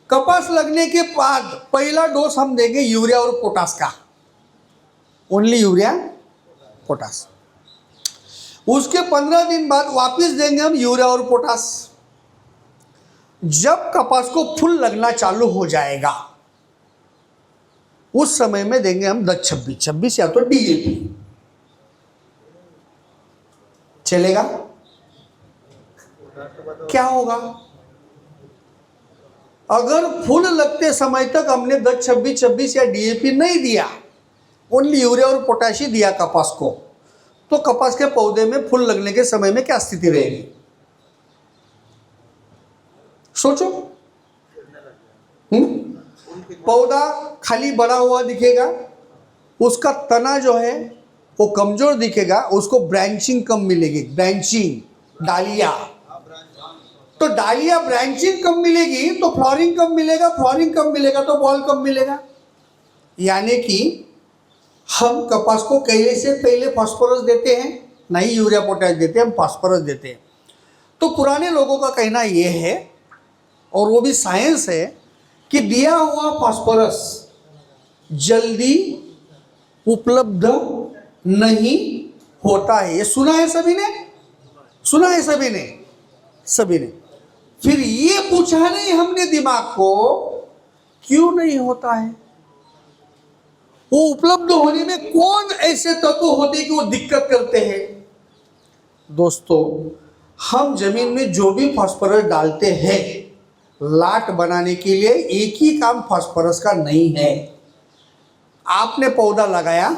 कपास लगने के बाद पहला डोज हम देंगे यूरिया और पोटास का, ओनली यूरिया पोटास। उसके 15 दिन बाद वापस देंगे हम यूरिया और पोटास। जब कपास को फूल लगना चालू हो जाएगा उस समय में देंगे हम 10-26 या तो डीएपी। चलेगा? क्या होगा अगर फूल लगते समय तक हमने 10-26 या डीएपी नहीं दिया, ओनली यूरिया और पोटाशी दिया कपास को, तो कपास के पौधे में फूल लगने के समय में क्या स्थिति रहेगी? सोचो। पौधा खाली बड़ा हुआ दिखेगा, उसका तना जो है वो कमजोर दिखेगा, उसको ब्रांचिंग कम मिलेगी, ब्रांचिंग डालिया। तो डालिया ब्रांचिंग कम मिलेगी तो फ्लॉरिंग कम मिलेगा, फ्लॉरिंग कम मिलेगा तो बॉल कम मिलेगा। यानी कि हम कपास को कहने से पहले फास्फोरस देते हैं, नहीं यूरिया पोटाश देते, हम फास्फोरस देते हैं। तो पुराने लोगों का कहना यह है, और वो भी साइंस है, कि दिया हुआ फास्फोरस जल्दी उपलब्ध नहीं होता है। ये सुना है सभी ने? सुना है सभी ने? सभी ने। फिर ये पूछा नहीं हमने दिमाग को, क्यों नहीं होता है? वो उपलब्ध होने में कौन ऐसे तत्व होते हैं कि वो दिक्कत करते हैं? दोस्तों, हम जमीन में जो भी फास्फोरस डालते हैं लाट बनाने के लिए, एक ही काम फास्फोरस का नहीं है। आपने पौधा लगाया,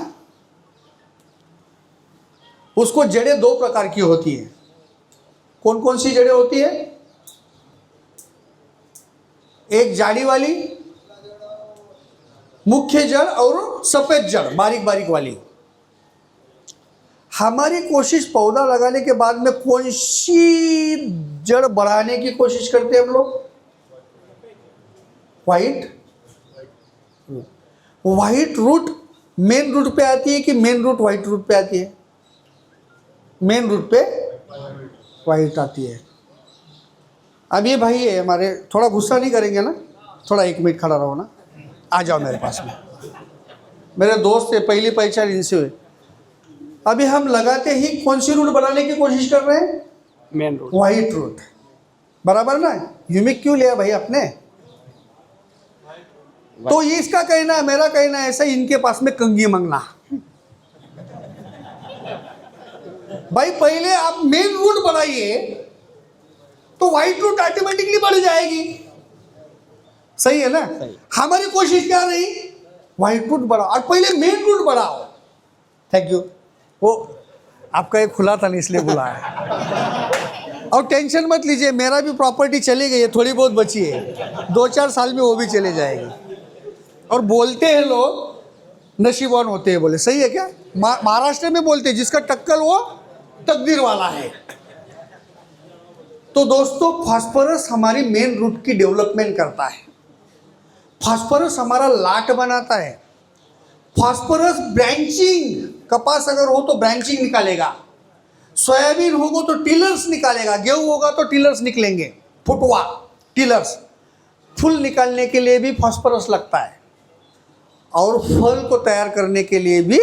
उसको जड़ें दो प्रकार की होती है। कौन कौन सी जड़ें होती है? एक जाड़ी वाली मुख्य जड़ और सफेद जड़ बारीक बारीक वाली। हमारी कोशिश पौधा लगाने के बाद में कौन सी जड़ बढ़ाने की कोशिश करते हैं हम लोग? व्हाइट रूट मेन रूट पे आती है कि मेन रूट व्हाइट रूट पे आती है? मेन रूट पे व्हाइट आती है। अब ये भाई है हमारे, थोड़ा गुस्सा नहीं करेंगे ना? थोड़ा 1 मिनट खड़ा रहो ना, आ जाओ मेरे पास में। मेरे दोस्त है, पहली पहचान इनसे हुई। अभी हम लगाते ही कौन सी रूट बनाने की कोशिश कर रहे हैं? Main road. व्हाइट रूट, बराबर ना? यूमिक क्यों लिया भाई आपने? तो ये इसका कहना है, मेरा कहना है ऐसा, इनके पास में कंगी मंगना। भाई पहले आप मेन रूट बनाइए तो व्हाइट रूट ऑटोमेटिकली बढ़ जाएगी। सही है ना? हमारी कोशिश क्या रही? व्हाइट रूट बढ़ाओ और पहले मेन रूट बढ़ाओ। Thank you. वो आपका एक खुला था ना, इसलिए बुलाया। और टेंशन मत लीजिए, मेरा भी प्रॉपर्टी चली गई है, थोड़ी बहुत बची है, 2-4 साल में वो भी चले जाएगी। और बोलते हैं लोग नसीबवान होते हैं, बोले सही है क्या? महाराष्ट्र में बोलते हैं जिसका टक्कर वो तकदीर वाला है। तो दोस्तों, फास्फोरस हमारी मेन रूट की डेवलपमेंट करता है। फास्फोरस हमारा लाट बनाता है। फास्फोरस ब्रांचिंग, कपास अगर हो तो ब्रांचिंग निकालेगा, सोयाबीन होगा तो टिलर्स निकालेगा, गेहूं होगा तो टिलर्स निकलेंगे, फुटवा टिलर्स। फूल निकालने के लिए भी फास्फोरस लगता है और फल को तैयार करने के लिए भी।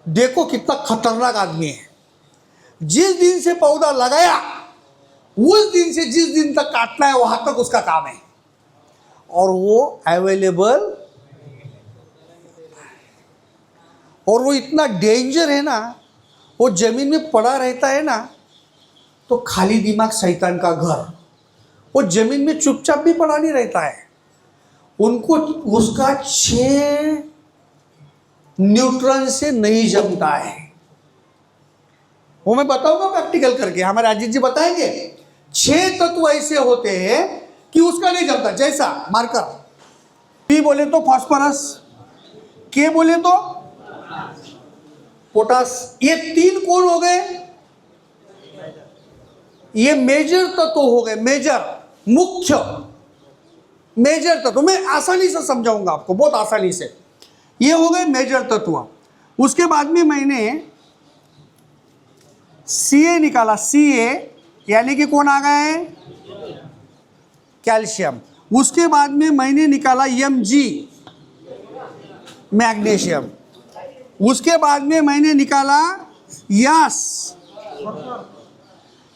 देखो कितना खतरनाक आदमी है। जिस दिन से पौधा लगाया उस दिन से जिस दिन तक काटना है वहां तक उसका काम है, और वो अवेलेबल, और वो इतना डेंजर है ना, वो जमीन में पड़ा रहता है ना तो खाली दिमाग शैतान का घर। वो जमीन में चुपचाप भी पड़ा नहीं रहता है, उनको उसका 6 न्यूट्रॉन से नहीं जमता है। वो मैं बताऊंगा प्रैक्टिकल करके, हमारे अजीत जी बताएंगे। 6 तत्व ऐसे होते हैं कि उसका नहीं जमता। जैसा मार्कर, पी बोले तो फास्फोरस, के बोले तो पोटास। ये 3 कौन हो गए? ये मेजर तत्व हो गए, मेजर, मुख्य मेजर तत्व। मैं आसानी से समझाऊंगा आपको, बहुत आसानी से। ये हो गए मेजर तत्व। उसके बाद में मैंने Ca निकाला, Ca यानी कि कौन आ गए? कैल्शियम। उसके बाद में मैंने निकाला Mg, मैग्नीशियम। उसके बाद में मैंने निकाला यस।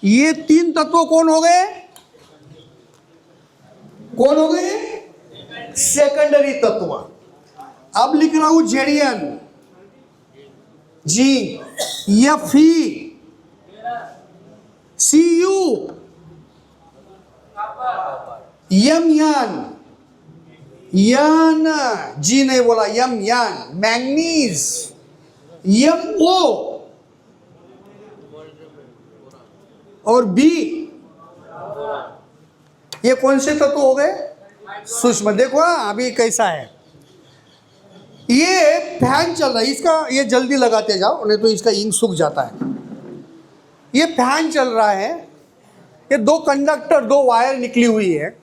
ये 3 तत्व कौन हो गए? कौन हो गए? सेकेंडरी तत्व। अब लिख रहा हूं जेडियन, जी, Fe, Cu, यम यान, जी नहीं बोला, यम यान, मैंगनीज, Mo और B। ये कौन से तत्व हो गए? सूक्ष्म। देखो अभी कैसा है, ये फैन चल रहा है इसका, ये जल्दी लगाते जाओ नहीं तो इसका इंक सूख जाता है। ये फैन चल रहा है, ये 2 कंडक्टर, 2 वायर निकली हुई है।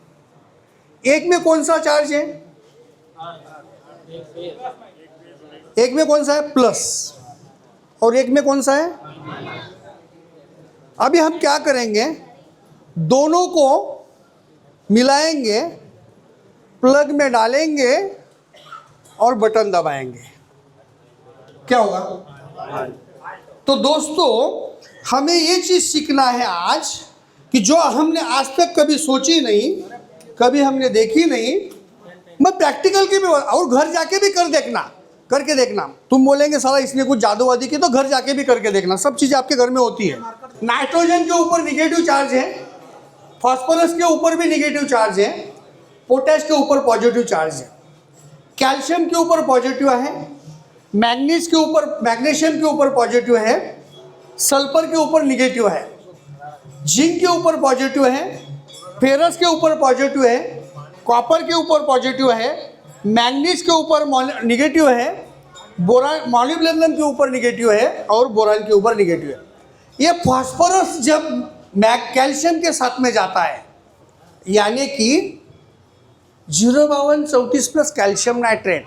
एक में कौन सा चार्ज है? एक में कौन सा है? प्लस, और एक में कौन सा है? अभी हम क्या करेंगे, दोनों को मिलाएंगे, प्लग में डालेंगे और बटन दबाएंगे, क्या होगा? तो दोस्तों, हमें ये चीज सीखना है आज कि जो हमने आज तक कभी सोची नहीं, कभी हमने देखी नहीं, मैं प्रैक्टिकल की भी और घर जाके भी करके देखना। तुम बोलेंगे साला इसने कुछ जादूवादी की, तो घर जाके भी करके देखना, सब चीज़ें आपके घर में होती है। नाइट्रोजन के ऊपर निगेटिव चार्ज है, फास्फोरस के ऊपर भी निगेटिव चार्ज है, पोटेश के ऊपर पॉजिटिव चार्ज है, कैल्शियम के ऊपर पॉजिटिव है, मैग्नीशियम के ऊपर पॉजिटिव है, सल्फर के ऊपर निगेटिव है, जिंक के ऊपर पॉजिटिव है, फेरस के ऊपर पॉजिटिव है, कॉपर के ऊपर पॉजिटिव है, मैंगनीज के ऊपर निगेटिव है, बोरान मॉलिब्डेनम के ऊपर निगेटिव है और बोरान के ऊपर निगेटिव है। ये फास्फोरस जब कैल्शियम के साथ में जाता है, यानी कि 05234 प्लस कैल्शियम नाइट्रेट,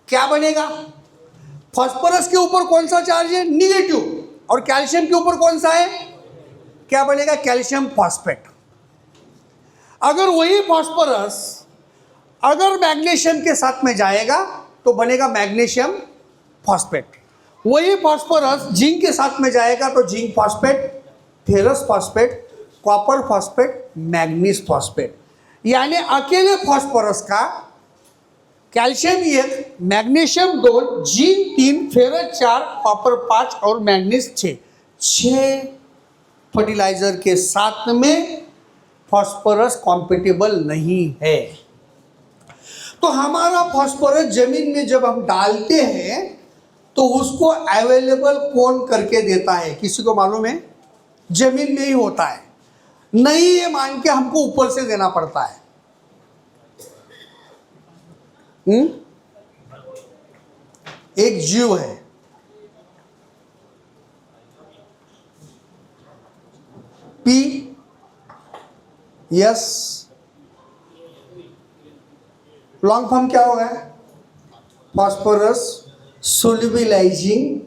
क्या बनेगा? फास्फोरस के ऊपर कौन सा चार्ज है? निगेटिव। और कैल्शियम के ऊपर कौन सा है? क्या बनेगा? Calcium phosphate. अगर वही फास्फोरस अगर मैग्नीशियम के साथ में जाएगा तो बनेगा मैग्नीशियम फॉस्फेट। वही फास्फोरस जिंक के साथ में जाएगा तो zinc phosphate, ferrous phosphate, copper phosphate, manganese phosphate. यानी अकेले फास्फोरस का calcium 1, magnesium 2, zinc 3, ferrous 4, copper 5 और मैग्नीज 6 फर्टिलाइजर के साथ में फास्फोरस कॉम्पेटिबल नहीं है। तो हमारा फास्फोरस जमीन में जब हम डालते हैं तो उसको अवेलेबल कौन करके देता है? किसी को मालूम है? जमीन में ही होता है, नहीं ये मान के हमको ऊपर से देना पड़ता है। एक जीव है, PS, लॉन्ग फॉर्म क्या होगा? Phosphorus solubilizing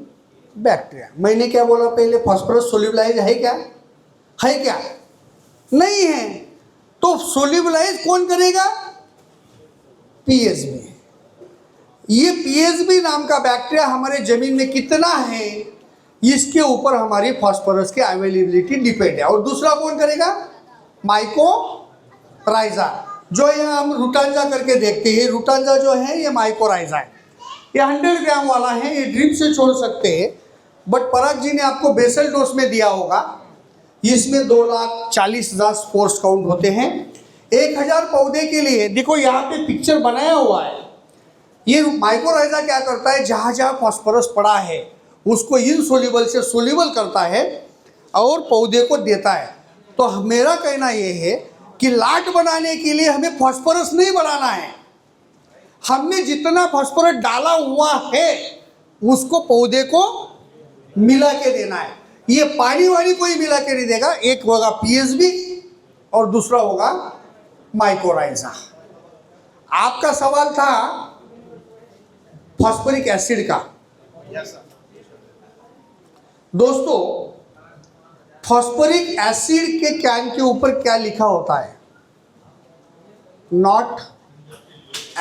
bacteria. मैंने क्या बोला पहले? फास्फोरस सोल्यूबिलाइज है क्या? है क्या? नहीं है। तो सोल्यूबिलाइज कौन करेगा? PSB। ये PSB नाम का बैक्टीरिया हमारे जमीन में कितना है, इसके ऊपर हमारी फास्फोरस की अवेलेबिलिटी डिपेंड है। और दूसरा कौन करेगा? माइकोराइजा, जो यहाँ हम रूटांजा करके देखते हैं। रूटांजा जो है ये माइकोराइजा है, ये 100 ग्राम वाला है, ये ड्रिप से छोड़ सकते हैं। बट पराग जी ने आपको बेसल डोज में दिया होगा, इसमें 2,40,000 स्पोर्स काउंट होते हैं 1000 पौधे के लिए। देखो यहाँ पे पिक्चर बनाया हुआ है। ये माइकोराइजा क्या करता है? जहाँ जहाँ फास्फोरस पड़ा है उसको इनसोल्यूबल से सोल्यूबल करता है और पौधे को देता है। तो मेरा कहना ये है कि लाट बनाने के लिए हमें फास्फोरस नहीं बढ़ाना है, हमने जितना फास्फोरस डाला हुआ है उसको पौधे को मिला के देना है। ये पानी वाली कोई मिला के नहीं देगा। एक होगा PSB और दूसरा होगा माइकोराइजा। आपका सवाल था फास्फोरिक एसिड का। दोस्तों, फास्फोरिक एसिड के कैन के ऊपर क्या लिखा होता है? Not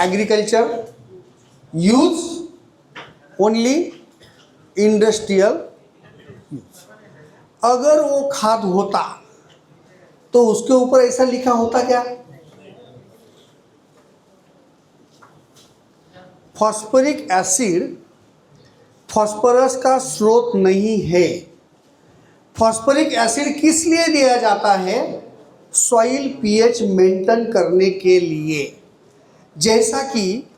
agriculture use, only industrial use. अगर वो खाद होता तो उसके ऊपर ऐसा लिखा होता क्या? फास्फोरिक एसिड फास्फोरस का स्रोत नहीं है। फास्फोरिक एसिड किस लिए दिया जाता है? सॉइल pH मेंटेन करने के लिए। जैसा कि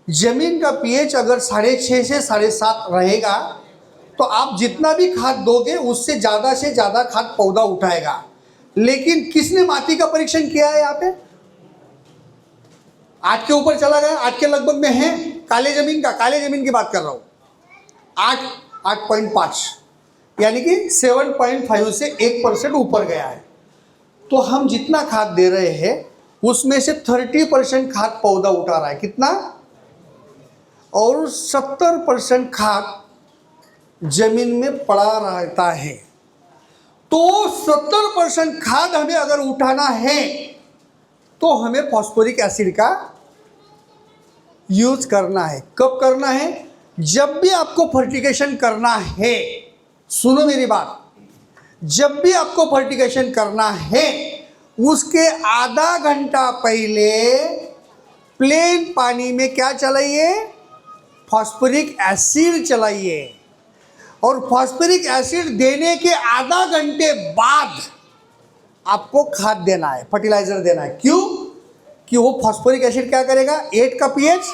जमीन का pH अगर 6.5 से 7.5 रहेगा तो आप जितना भी खाद दोगे उससे ज़्यादा से ज़्यादा खाद पौधा उठाएगा। लेकिन किसने माटी का परीक्षण किया है? यहाँ पे 8 के ऊपर चला गया, 8 के लगभग में है। काले जमीन की बात कर रहा हूँ। 8.5 यानी कि 7.5 से 1% ऊपर गया है। तो हम जितना खाद दे रहे हैं उसमें से 30% खाद पौधा उठा रहा है। कितना? और 70% खाद जमीन में पड़ा रहता है। तो 70% खाद हमें अगर उठाना है तो हमें फास्फोरिक एसिड का यूज करना है। कब करना है? जब भी आपको फर्टिगेशन करना है। सुनो मेरी बात, जब भी आपको फर्टिगेशन करना है उसके आधा घंटा पहले प्लेन पानी में क्या चलाइए, फॉस्फोरिक एसिड चलाइए, और फॉस्फोरिक एसिड देने के आधा घंटे बाद आपको खाद देना है, फर्टिलाइजर देना है। क्यों? कि वो फॉस्फोरिक एसिड क्या करेगा, 8 का पीएच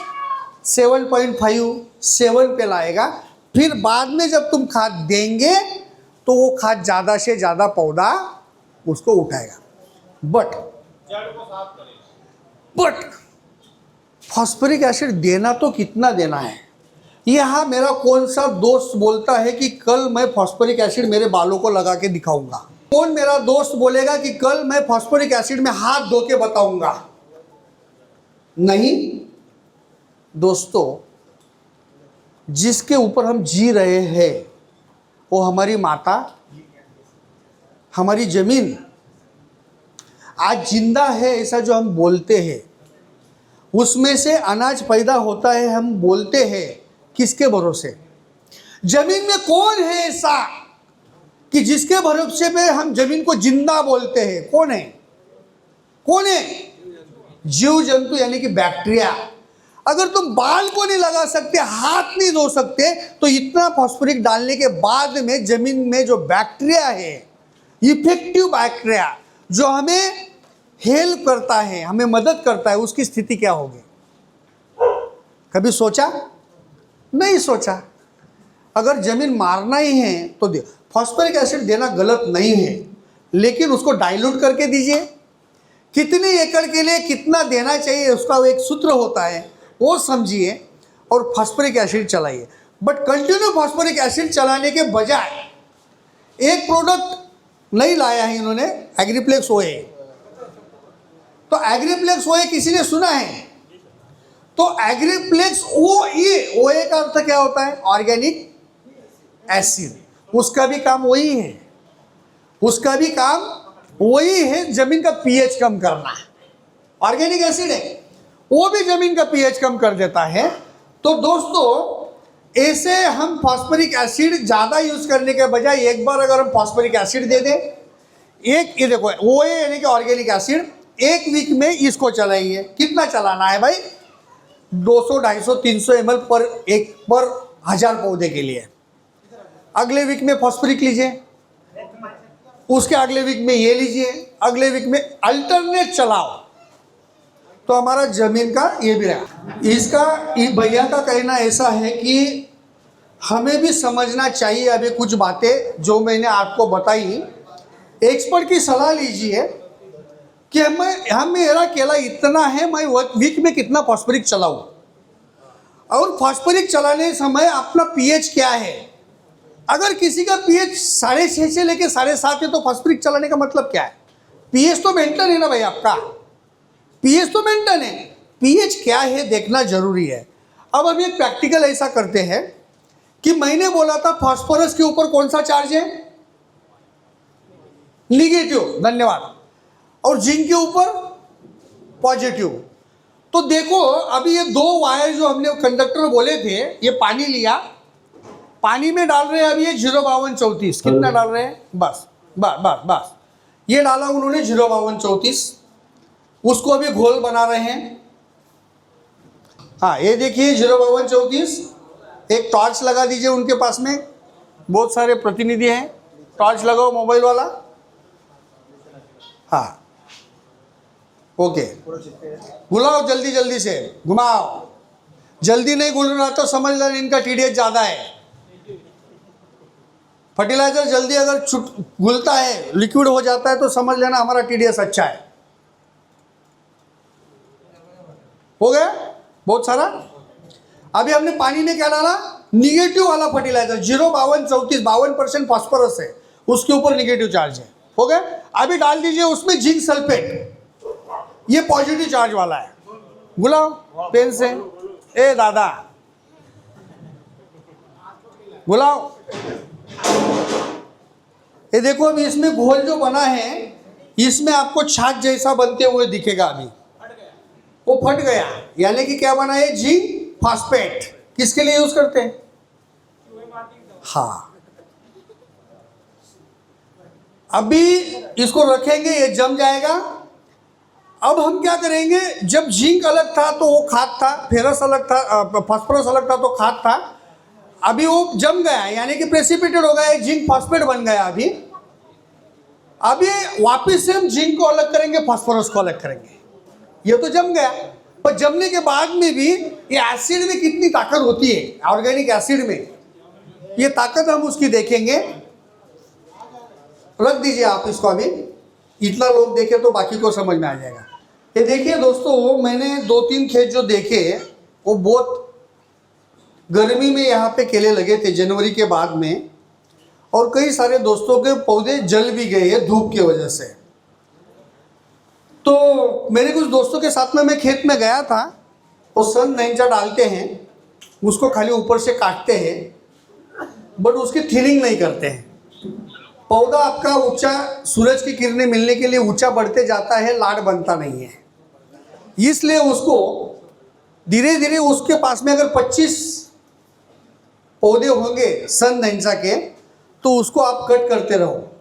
7.5 7 पे लाएगा। फिर बाद में जब तुम खाद देंगे तो वो खाद ज़्यादा से ज़्यादा पौधा उसको उठाएगा। बट फॉस्फोरिक एसिड देना तो कितना देना है? यहाँ मेरा कौन सा दोस्त बोलता है कि कल मैं फॉस्फोरिक एसिड मेरे बालों को लगा के दिखाऊंगा? कौन मेरा दोस्त बोलेगा कि कल मैं फॉस्फोरिक एसिड में हाथ धो के बताऊंगा? नहीं दोस्तों, जिसके ऊपर हम जी रहे हैं वो हमारी माता, हमारी जमीन आज जिंदा है ऐसा जो हम बोलते हैं, उसमें से अनाज पैदा होता है हम बोलते हैं, किसके भरोसे? जमीन में कौन है ऐसा कि जिसके भरोसे पे हम जमीन को जिंदा बोलते हैं? कौन है? कौन है? जीव जंतु यानी कि बैक्टीरिया। अगर तुम बाल को नहीं लगा सकते, हाथ नहीं धो सकते, तो इतना फॉस्फोरिक डालने के बाद में जमीन में जो बैक्टीरिया है, इफेक्टिव बैक्टीरिया जो हमें हेल्प करता है, हमें मदद करता है, उसकी स्थिति क्या होगी? कभी सोचा? नहीं सोचा। अगर जमीन मारना ही है तो दे। फॉस्फोरिक एसिड देना गलत नहीं है, लेकिन उसको डाइल्यूट करके दीजिए। कितने एकड़ के लिए कितना देना चाहिए उसका एक सूत्र होता है, वो समझिए और फॉस्फोरिक एसिड चलाइए। बट कंटिन्यू फॉस्फोरिक एसिड चलाने के बजाय एक प्रोडक्ट नहीं लाया है इन्होंने, एग्रीप्लेक्स ओए। तो एग्रीप्लेक्स ओए किसी ने सुना है? तो एग्रीप्लेक्स ओए का अर्थ क्या होता है? Organic acid. उसका भी काम वही है, उसका भी काम वही है, जमीन का पीएच कम करना है। ऑर्गेनिक एसिड है, वो भी जमीन का पीएच कम कर देता है। तो दोस्तों, ऐसे हम फॉस्फोरिक एसिड ज़्यादा यूज करने के बजाय एक बार अगर हम फॉस्फोरिक एसिड दे दें, ये देखो वो यानी कि ऑर्गेनिक एसिड, 1 वीक में इसको चलाइए। कितना चलाना है भाई? 200, 250, 300 ml पर 1000 पौधे के लिए। अगले वीक में फॉस्फोरिक लीजिए, उसके अगले वीक में ये लीजिए, अगले वीक में अल्टरनेट चलाओ, तो हमारा जमीन का ये भी रहा। इसका भैया का कहना ऐसा है कि हमें भी समझना चाहिए अभी कुछ बातें जो मैंने आपको बताई। एक्सपर्ट की सलाह लीजिए कि मेरा केला इतना है, मैं वीक में कितना फॉस्फोरिक चलाऊं, और फॉस्फोरिक चलाने समय अपना पीएच क्या है। अगर किसी का पीएच 6.5 से लेके 7.5 है तो फॉस्फोरिक चलाने का मतलब क्या है? पीएच तो मेंटेन है ना भाई, आपका पीएच तो मेंटेन है, पीएच क्या है देखना जरूरी है। अब हम एक प्रैक्टिकल ऐसा करते हैं कि मैंने बोला था फास्फोरस के ऊपर कौन सा चार्ज है? निगेटिव, धन्यवाद। और जिंक के ऊपर पॉजिटिव। तो देखो अभी ये 2 वायर जो हमने कंडक्टर बोले थे, ये पानी लिया, पानी में डाल रहे हैं अभी ये 05234। कितना डाल रहे हैं? बस बस बस बस, ये डाला उन्होंने 05234। उसको अभी घोल बना रहे हैं। हाँ ये देखिए 05234। एक टॉर्च लगा दीजिए उनके पास में, बहुत सारे प्रतिनिधि हैं, टॉर्च लगाओ मोबाइल वाला। हाँ ओके, घुलाओ जल्दी जल्दी से, घुमाओ। जल्दी नहीं घुल रहा तो समझ लेना इनका टीडीएस ज़्यादा है। फर्टिलाइजर जल्दी अगर घुलता है, लिक्विड हो जाता है, तो समझ लेना हमारा टीडीएस अच्छा है। हो गया बहुत सारा। अभी हमने पानी में क्या डाला? निगेटिव वाला फर्टिलाइजर 05234, 52% फास्फोरस है, उसके ऊपर निगेटिव चार्ज है। हो गया। अभी डाल दीजिए उसमें जिंक सल्फेट, ये पॉजिटिव चार्ज वाला है। बुलाओ पेन से, ए दादा बुलाओ। ये देखो अभी इसमें घोल जो बना है, इसमें आपको छाछ जैसा बनते हुए दिखेगा। अभी वो फट गया, यानी कि क्या बना है? Zinc phosphate. किसके लिए यूज करते हैं? हाँ, अभी इसको रखेंगे, ये जम जाएगा अब हम क्या करेंगे, जब जिंक अलग था तो वो खाद था, फेरस अलग था, फास्फोरस अलग था तो खाद था। अभी वो जम गया, यानी कि प्रेसिपिटेट हो गया, जिंक फॉस्फेट बन गया। अभी वापस से हम जिंक को अलग करेंगे, फास्फोरस को अलग करेंगे। ये तो जम गया, पर जमने के बाद में भी ये एसिड में कितनी ताकत होती है, ऑर्गेनिक एसिड में, ये ताकत हम उसकी देखेंगे। रख दीजिए आप इसको, अभी इतना लोग देखे तो बाकी को समझ में आ जाएगा। ये देखिए दोस्तों, मैंने 2-3 खेत जो देखे वो बहुत गर्मी में यहाँ पे केले लगे थे जनवरी के बाद में, और कई सारे दोस्तों के पौधे जल भी गए हैं धूप की वजह से। तो मेरे कुछ दोस्तों के साथ में मैं खेत में गया था, वो सन 9 डालते हैं, उसको खाली ऊपर से काटते हैं, बट उसकी थिनिंग नहीं करते हैं। पौधा आपका ऊंचा, सूरज की किरणें मिलने के लिए ऊंचा बढ़ते जाता है, लाड़ बनता नहीं है। इसलिए उसको धीरे धीरे, उसके पास में अगर 25 पौधे होंगे सन 9 के, तो उसको आप कट करते रहो।